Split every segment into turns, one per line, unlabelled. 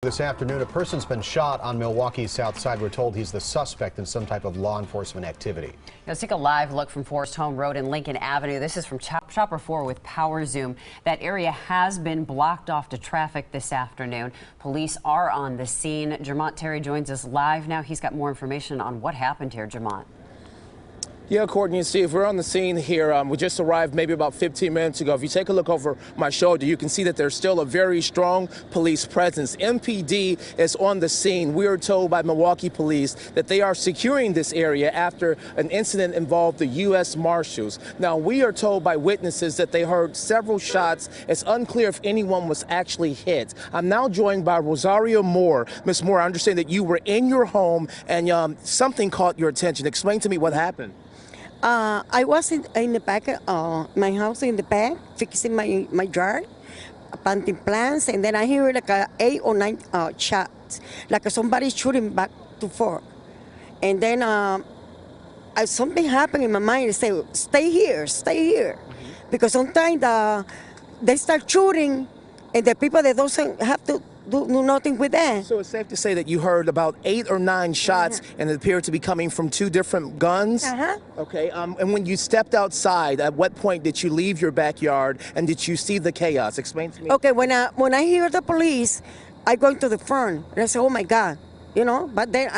This afternoon, a person's been shot on Milwaukee's south side. We're told he's the suspect in some type of law enforcement activity.
Let's take a live look from Forest Home Road and Lincoln Avenue. This is from Chopper 4 with Power Zoom. That area has been blocked off to traffic this afternoon. Police are on the scene. Jermont Terry joins us live now. He's got more information on what happened here. Jermont.
Yeah, Courtney and Steve, we're on the scene here. We just arrived maybe about 15 minutes ago. If you take a look over my shoulder, you can see that there's still a very strong police presence. MPD is on the scene. We are told by Milwaukee police that they are securing this area after an incident involved the U.S. Marshals. Now, we are told by witnesses that they heard several shots. It's unclear if anyone was actually hit. I'm now joined by Rosario Moore. Ms. Moore, I understand that you were in your home and something caught your attention. Explain to me what happened.
I was in the back of my house in the back, fixing my yard, planting plants, and then I hear like 8 or 9 shots, like somebody shooting back to forth. And then something happened in my mind. I say, stay here, because sometimes they start shooting, and the people that don't have to do nothing with that.
So it's safe to say that you heard about 8 or 9 shots, and it appeared to be coming from 2 different guns? Okay, and when you stepped outside, at what point did you leave your backyard, and did you see the chaos? Explain to me.
Okay, when I hear the police, I go into the front, and I say, oh my God, but then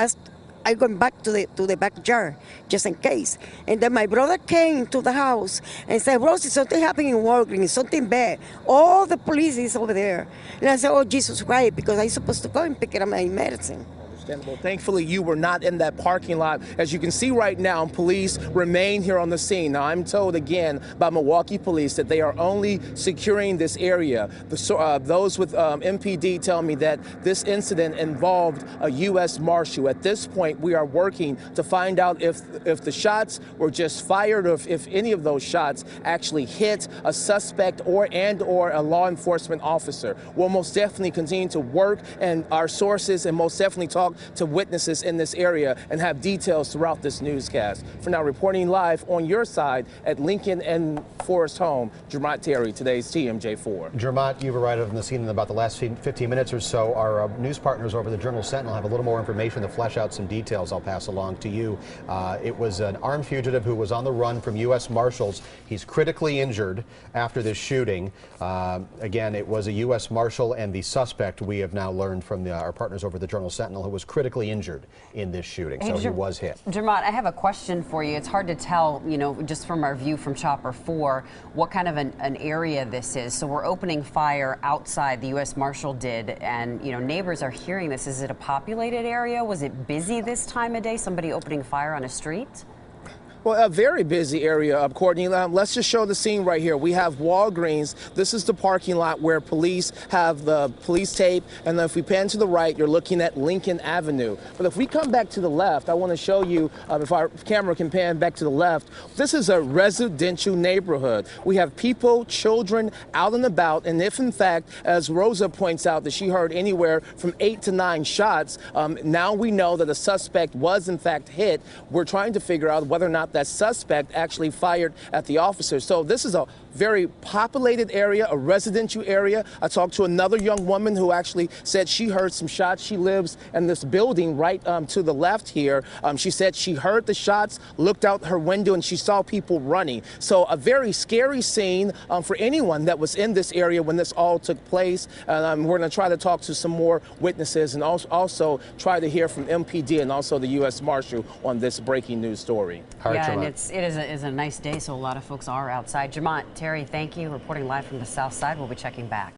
I go back to the backyard, just in case. And then my brother came to the house and said, Rosie, something happened in Walgreens, something bad. All the police is over there. And I said, oh, Jesus Christ, because I'm supposed to go and pick up my medicine.
Understandable. Thankfully, you were not in that parking lot. As you can see right now, police remain here on the scene. Now, I'm told again by Milwaukee police that they are only securing this area. Those with MPD tell me that this incident involved a U.S. Marshal. At this point, we are working to find out if the shots were just fired or if any of those shots actually hit a suspect or a law enforcement officer. We'll most definitely continue to work and our sources and most definitely talk to witnesses in this area and have details throughout this newscast. For now, reporting live on your side at Lincoln and Forest Home, Jermont Terry, today's TMJ4.
Jermont, you've arrived on the scene in about the last 15 minutes or so. Our news partners over the Journal-Sentinel have a little more information to flesh out some details I'll pass along to you. It was an armed fugitive who was on the run from U.S. Marshals. He's critically injured after this shooting. Again, it was a U.S. Marshal and the suspect, we have now learned from our partners over the Journal-Sentinel, who was critically injured in this shooting, so he was hit.
Jermont, I have a question for you. It's hard to tell, just from our view from Chopper 4, what kind of an area this is. So we're opening fire outside, the U.S. Marshal did, and, neighbors are hearing this. Is it a populated area? Was it busy this time of day? Somebody opening fire on a street?
Well, a very busy area, Courtney. Let's just show the scene right here. We have Walgreens. This is the parking lot where police have the police tape. And then if we pan to the right, you're looking at Lincoln Avenue. But if we come back to the left, I want to show you, if our camera can pan back to the left, this is a residential neighborhood. We have people, children out and about. And if, in fact, as Rosa points out, that she heard anywhere from 8 to 9 shots, now we know that a suspect was, in fact, hit. We're trying to figure out whether or not that suspect actually fired at the officer. So this is a very populated area, a residential area. I talked to another young woman who actually said she heard some shots. She lives in this building right to the left here. She said she heard the shots, looked out her window, and she saw people running. So a very scary scene for anyone that was in this area when this all took place. We're going to try to talk to some more witnesses and also try to hear from MPD and also the U.S. Marshal on this breaking news story.
Yeah, and it is a nice day, so a lot of folks are outside. Jermont Terry, thank you. Reporting live from the south side. We'll be checking back.